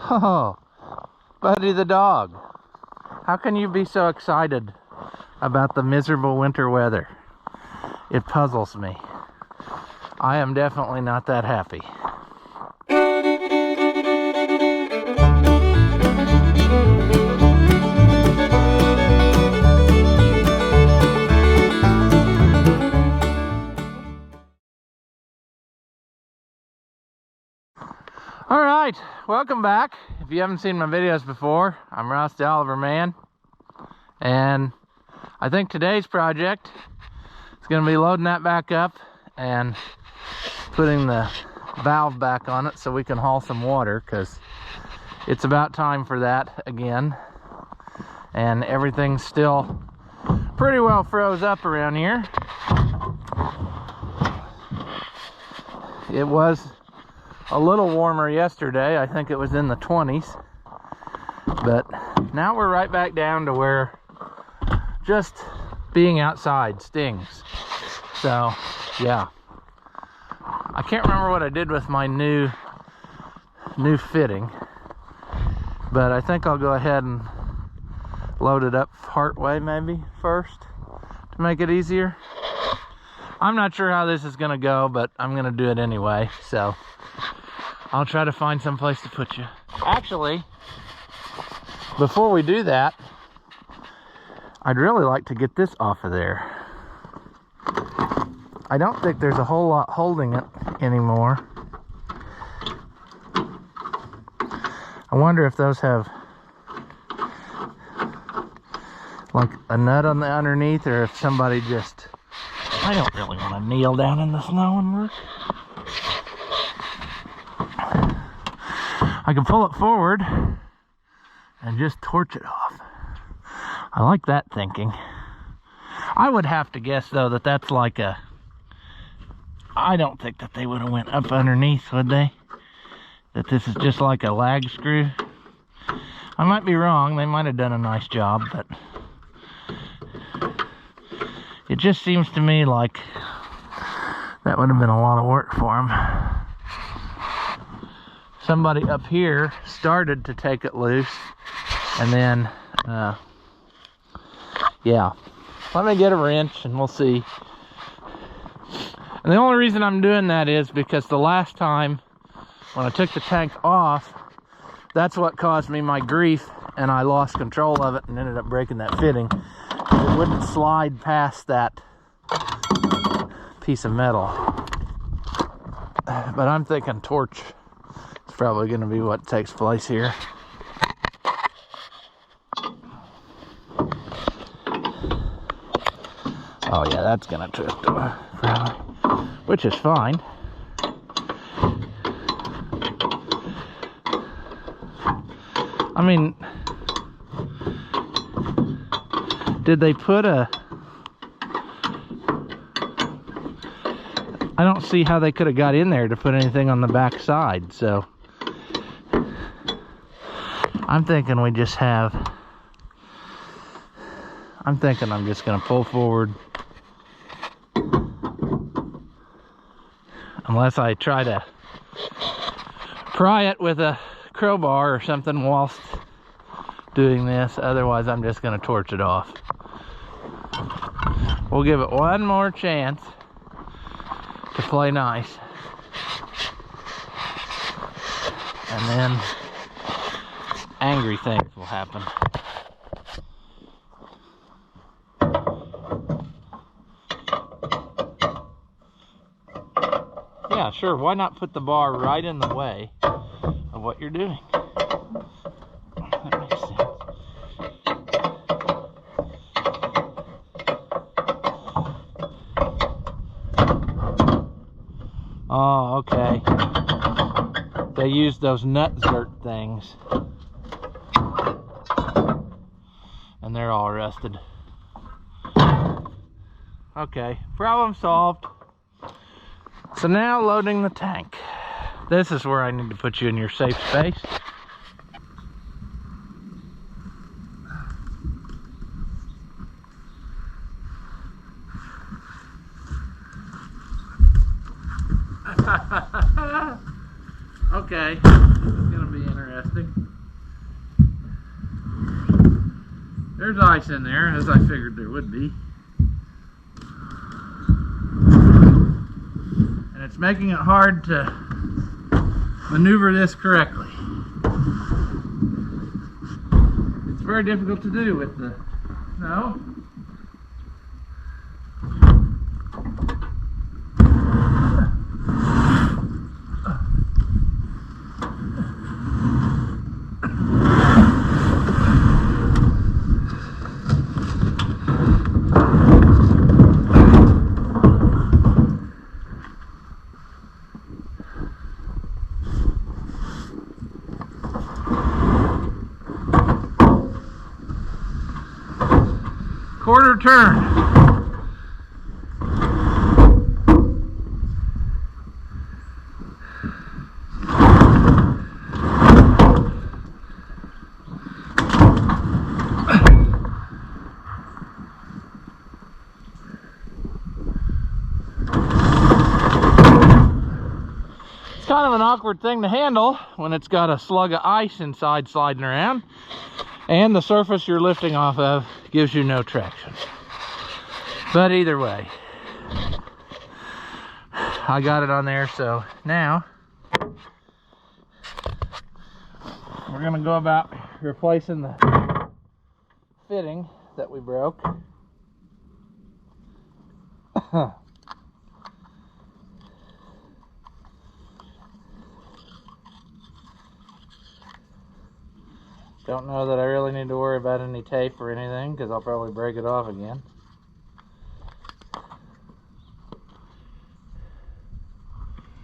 Oh, Buddy the dog. How can you be so excited about the miserable winter weather? It puzzles me. I am definitely not that happy. Alright, welcome back. If you haven't seen my videos before, I'm Ross the Oliver Man. And I think today's project is going to be loading that back up and putting the valve back on it so we can haul some water, because it's about time for that again. And everything's still pretty well froze up around here. It was a little warmer yesterday. I think it was in the 20s. But now we're right back down to where just being outside stings. So, yeah. I can't remember what I did with my new fitting, but I think I'll go ahead and load it up part way maybe first to make it easier. I'm not sure how this is gonna go, but I'm gonna do it anyway, so I'll try to find some place to put you. Actually, before we do that, I'd really like to get this off of there. I don't think there's a whole lot holding it anymore. I wonder if those have like a nut on the underneath, or if somebody just... I don't really want to kneel down in the snow and work. I can pull it forward and just torch it off. I like that thinking. I would have to guess though that that's like a... I don't think that they would have went up underneath, would they? That this is just like a lag screw. I might be wrong. They might have done a nice job, but it just seems to me like that would have been a lot of work for them. Somebody up here started to take it loose, and then yeah, let me get a wrench and we'll see. And the only reason I'm doing that is because the last time when I took the tank off, that's what caused me my grief, and I lost control of it and ended up breaking that fitting. It wouldn't slide past that piece of metal. But I'm thinking torch is probably going to be what takes place here. Oh yeah, that's going to twist probably, which is fine. I mean, did they put a... I don't see how they could have got in there to put anything on the back side, so I'm thinking we just have... I'm thinking I'm just going to pull forward. Unless I try to pry it with a crowbar or something whilst doing this. Otherwise, I'm just going to torch it off. We'll give it one more chance to play nice. And then angry things will happen. Yeah, sure, why not put the bar right in the way of what you're doing? That makes sense. Oh, okay. They use those nut zert things. And they're all rusted. Okay, problem solved. So now loading the tank. This is where I need to put you in your safe space. Okay, this is gonna be interesting. There's ice in there, as I figured there would be. And it's making it hard to maneuver this correctly. It's very difficult to do with the snow. Quarter turn. It's kind of an awkward thing to handle when it's got a slug of ice inside sliding around. And the surface you're lifting off of gives you no traction. But either way, I got it on there, so now we're gonna go about replacing the fitting that we broke. Don't know that I really need to worry about any tape or anything, because I'll probably break it off again.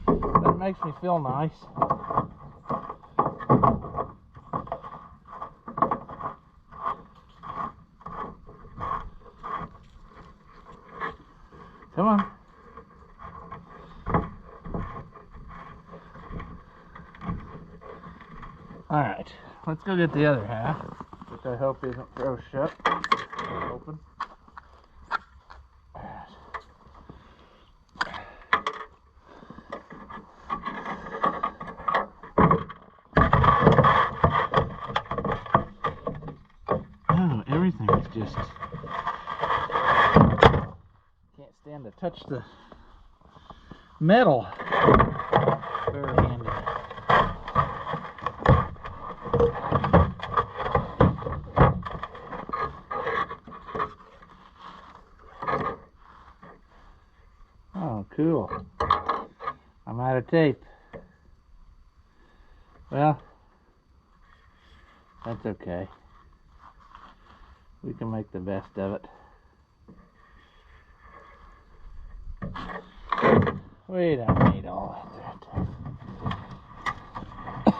That makes me feel nice. Come on. Alright, let's go get the other half, which I hope isn't froze shut. Open. Oh, everything is just... Can't stand to touch the metal. Very handy. Cool. I'm out of tape. Well, that's okay. We can make the best of it. We don't need all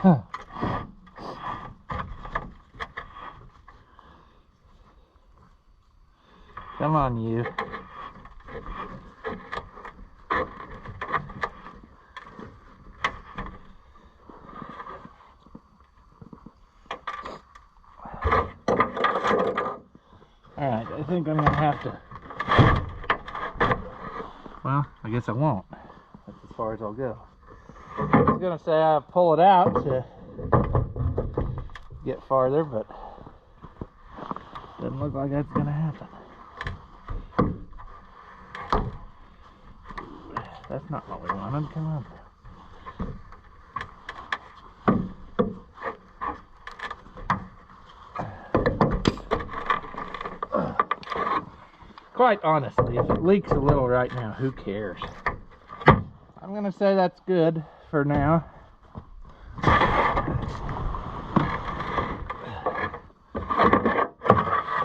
that. Come on, you. Alright, I think I'm gonna have to... Well, I guess I won't. That's as far as I'll go. I was gonna say I'll pull it out to get farther, but doesn't look like that's gonna happen. That's not what we wanted. Come on. Quite honestly, if it leaks a little right now, who cares? I'm gonna say that's good for now.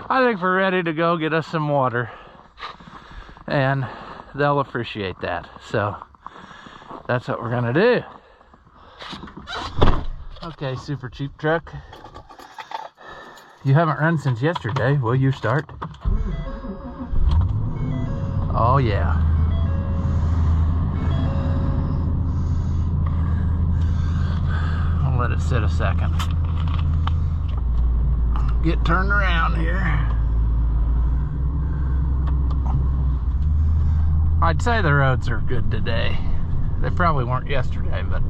I think we're ready to go get us some water, and they'll appreciate that. So that's what we're gonna do. Okay, super cheap truck. You haven't run since yesterday. Will you start? Oh yeah. I'll let it sit a second. Get turned around here. I'd say the roads are good today. They probably weren't yesterday, but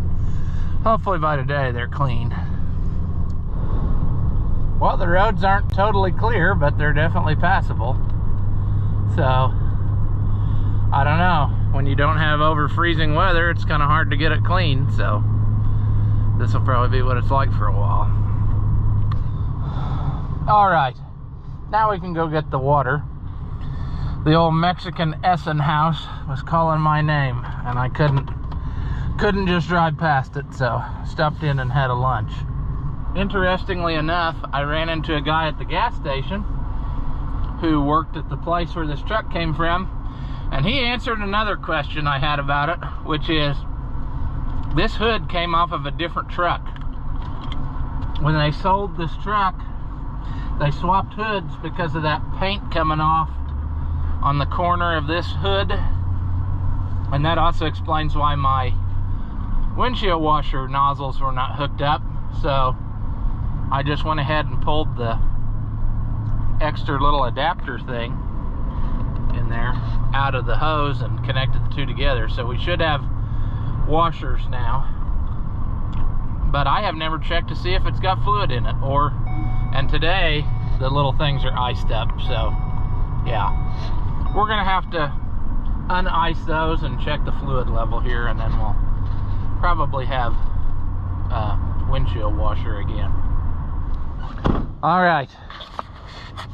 hopefully by today they're clean. Whoa. Well, the roads aren't totally clear, but they're definitely passable. So, I don't know. When you don't have over freezing weather, it's kind of hard to get it clean. So, this will probably be what it's like for a while. All right, now we can go get the water. The old Mexican Essen house was calling my name, and I couldn't just drive past it, so stopped in and had a lunch. Interestingly enough, I ran into a guy at the gas station who worked at the place where this truck came from, and he answered another question I had about it, which is, this hood came off of a different truck. When they sold this truck, they swapped hoods because of that paint coming off on the corner of this hood, and that also explains why my windshield washer nozzles were not hooked up. So I just went ahead and pulled the extra little adapter thing in there out of the hose and connected the two together. So we should have washers now, but I have never checked to see if it's got fluid in it, and today the little things are iced up. So yeah, we're gonna have to un-ice those and check the fluid level here, and then we'll probably have windshield washer again. All right,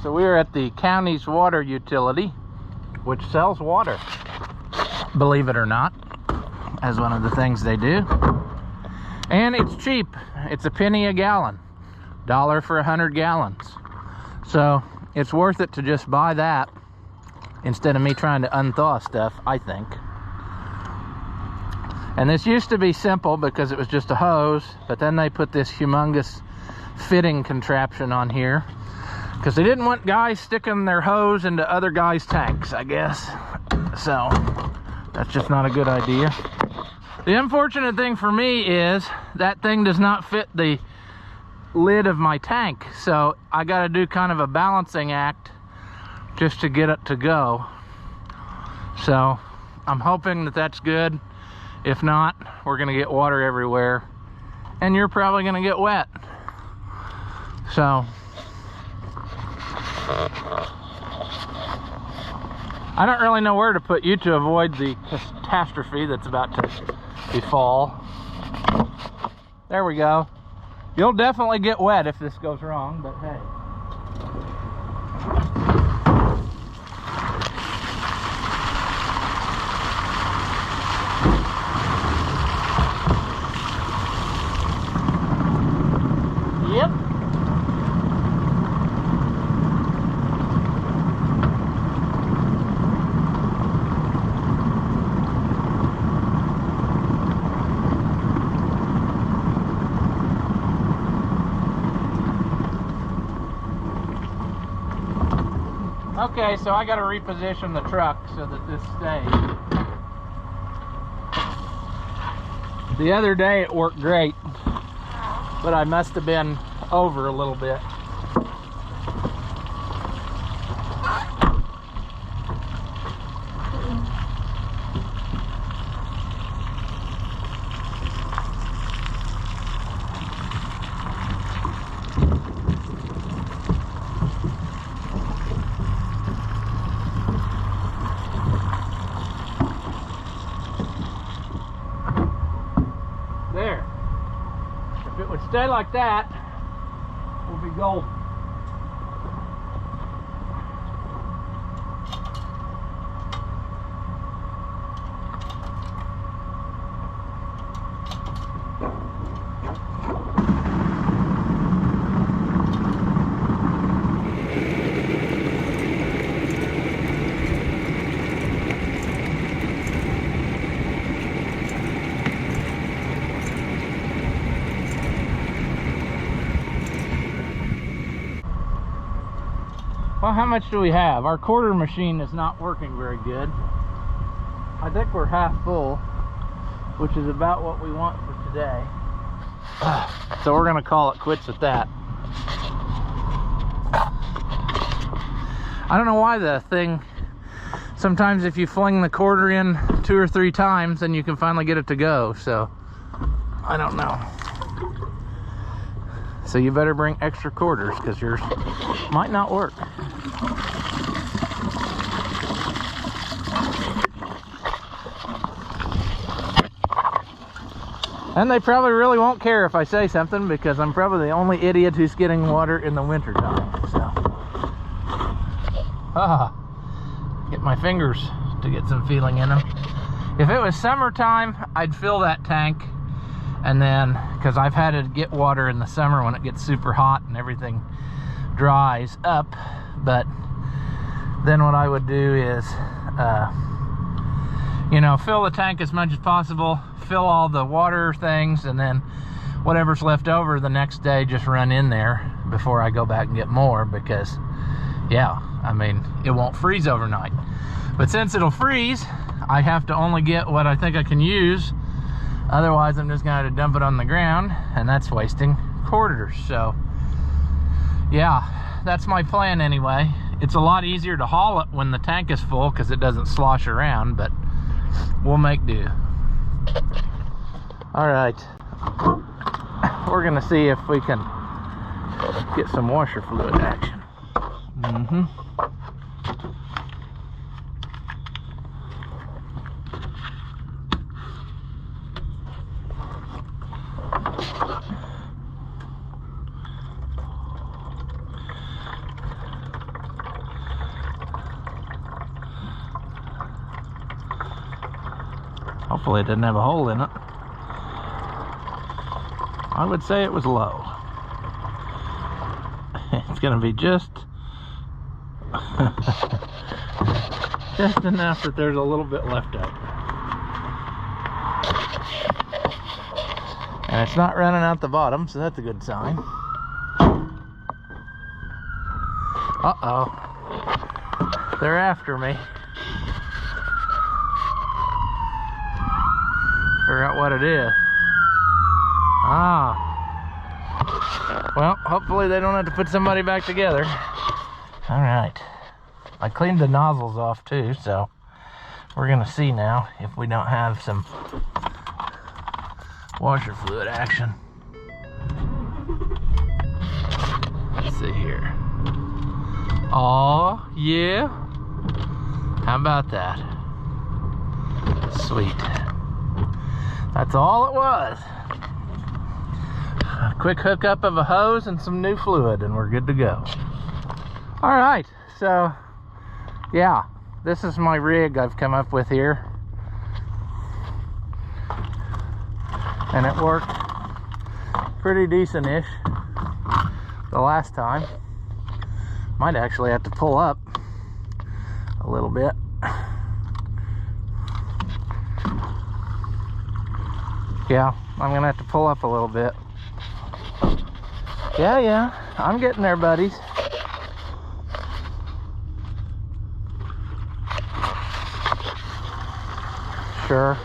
so we are at the county's water utility, which sells water, believe it or not, as one of the things they do. And it's cheap. It's a penny a gallon, $1 for 100 gallons. So it's worth it to just buy that instead of me trying to unthaw stuff, I think. And this used to be simple because it was just a hose, but then they put this humongous fitting contraption on here because they didn't want guys sticking their hose into other guys' tanks, I guess. So that's just not a good idea. The unfortunate thing for me is that thing does not fit the lid of my tank, so I got to do kind of a balancing act just to get it to go. So I'm hoping that that's good. If not, we're gonna get water everywhere, and you're probably gonna get wet. So I don't really know where to put you to avoid the catastrophe that's about to befall. There we go. You'll definitely get wet if this goes wrong, but hey. Yep. Okay, so I got to reposition the truck so that this stays. The other day it worked great, but I must have been over a little bit. There. If it would stay like that, we'll be golden. Well, how much do we have? Our quarter machine is not working very good. I think we're half full, which is about what we want for today. So we're gonna call it quits at that. I don't know why the thing, sometimes if you fling the quarter in 2 or 3 times, then you can finally get it to go. So I don't know. So you better bring extra quarters because yours might not work. And they probably really won't care if I say something because I'm probably the only idiot who's getting water in the winter time. So, get my fingers to get some feeling in them. If it was summertime, I'd fill that tank, and then, because I've had to get water in the summer when it gets super hot and everything dries up, but then what I would do is, you know, fill the tank as much as possible, fill all the water things, and then whatever's left over the next day, just run in there before I go back and get more, because, yeah, I mean, it won't freeze overnight. But since it'll freeze, I have to only get what I think I can use. Otherwise, I'm just going to dump it on the ground, and that's wasting quarters. So, yeah, that's my plan anyway. It's a lot easier to haul it when the tank is full because it doesn't slosh around, but we'll make do. All right, we're going to see if we can get some washer fluid action. Hopefully it didn't have a hole in it. I would say it was low. It's gonna be just just enough that there's a little bit left over. And it's not running out the bottom, so that's a good sign. Uh-oh. They're after me. Figure out what it is. Ah. Well, hopefully they don't have to put somebody back together. All right. I cleaned the nozzles off too, so we're gonna see now if we don't have some washer fluid action. Let's see here. Oh, yeah. How about that? Sweet. That's all it was. A quick hookup of a hose and some new fluid and we're good to go. All right, so yeah, this is my rig I've come up with here. And it worked pretty decent-ish the last time. Might actually have to pull up a little bit. Yeah, I'm gonna have to pull up a little bit. Yeah, I'm getting there, buddies. Sure.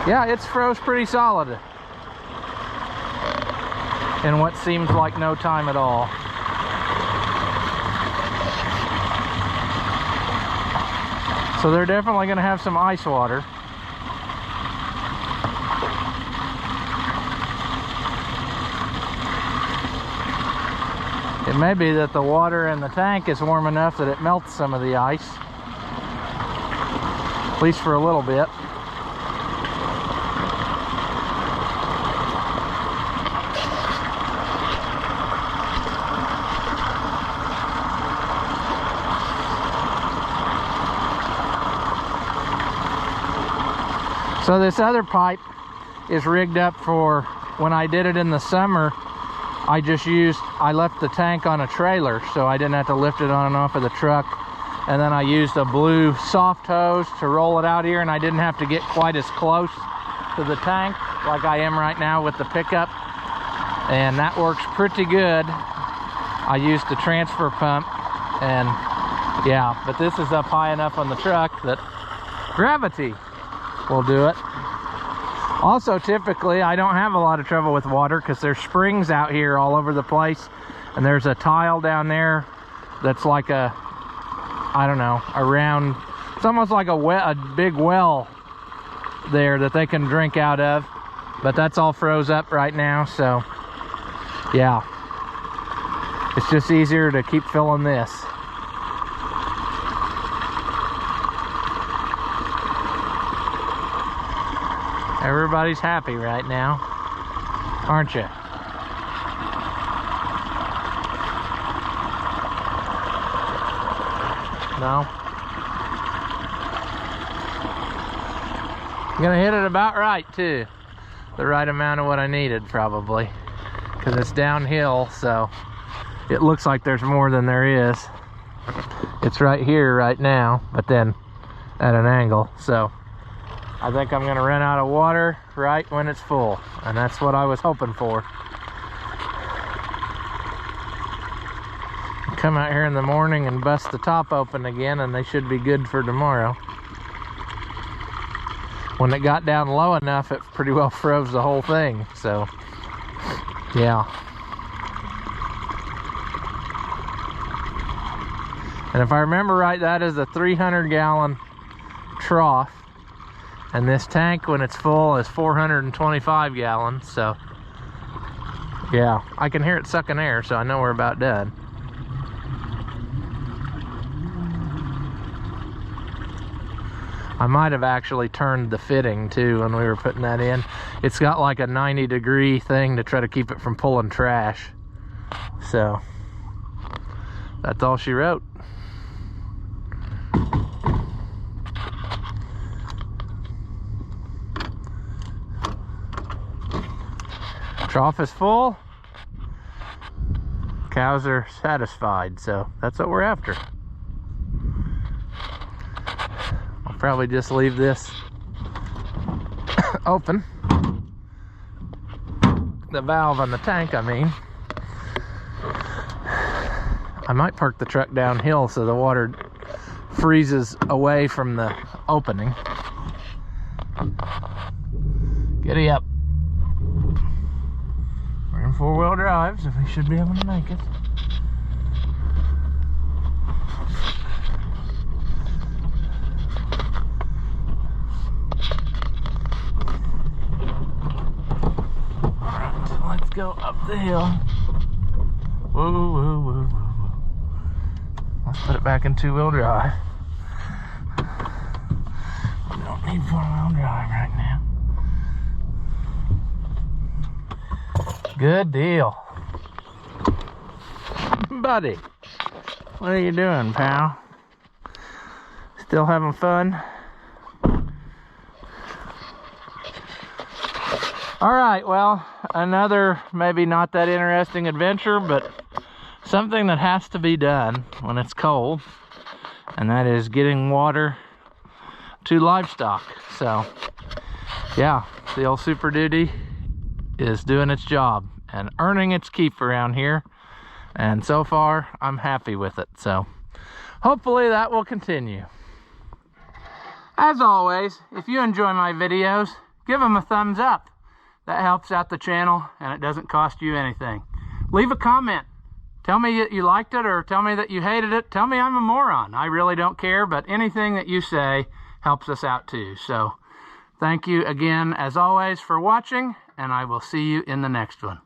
Yeah, it's froze pretty solid in what seems like no time at all. So they're definitely going to have some ice water. It may be that the water in the tank is warm enough that it melts some of the ice, at least for a little bit. So this other pipe is rigged up for when I did it in the summer. I left the tank on a trailer, so I didn't have to lift it on and off of the truck. And then I used a blue soft hose to roll it out here, and I didn't have to get quite as close to the tank like I am right now with the pickup. And that works pretty good. I used the transfer pump, and yeah, but this is up high enough on the truck that gravity will do it. Also, typically I don't have a lot of trouble with water because there's springs out here all over the place, And there's a tile down there that's like a, I don't know, a round, it's almost like a big well there that they can drink out of. But that's all froze up right now, so yeah. It's just easier to keep filling this. Everybody's happy right now, aren't you? No? I'm gonna hit it about right too. The right amount of what I needed probably. Because it's downhill, so it looks like there's more than there is. It's right here right now, but then at an angle. So I think I'm gonna run out of water right when it's full. And that's what I was hoping for. Come out here in the morning and bust the top open again, and they should be good for tomorrow. When it got down low enough, it pretty well froze the whole thing, so yeah. And if I remember right, that is a 300-gallon trough, and this tank, when it's full, is 425 gallons, so yeah. I can hear it sucking air, so I know we're about done. I might have actually turned the fitting too when we were putting that in. It's got like a 90-degree thing to try to keep it from pulling trash. So that's all she wrote. Trough is full. Cows are satisfied, so that's what we're after. Probably just leave this open. The valve on the tank, I mean. I might park the truck downhill so the water freezes away from the opening. Giddy up. We're in four-wheel drive, so we should be able to make it. Go up the hill. Whoa, whoa, whoa, whoa, whoa. Let's put it back in two-wheel drive. We don't need four-wheel drive right now. Good deal. Buddy, what are you doing, pal? Still having fun? All right, well, another maybe not that interesting adventure, but something that has to be done when it's cold, and that is getting water to livestock. So yeah, the old Super Duty is doing its job and earning its keep around here, and so far I'm happy with it. So hopefully that will continue. As always, if you enjoy my videos, give them a thumbs up. That helps out the channel, and it doesn't cost you anything. Leave a comment. Tell me that you liked it, or tell me that you hated it. Tell me I'm a moron. I really don't care, but anything that you say helps us out too. So thank you again, as always, for watching, and I will see you in the next one.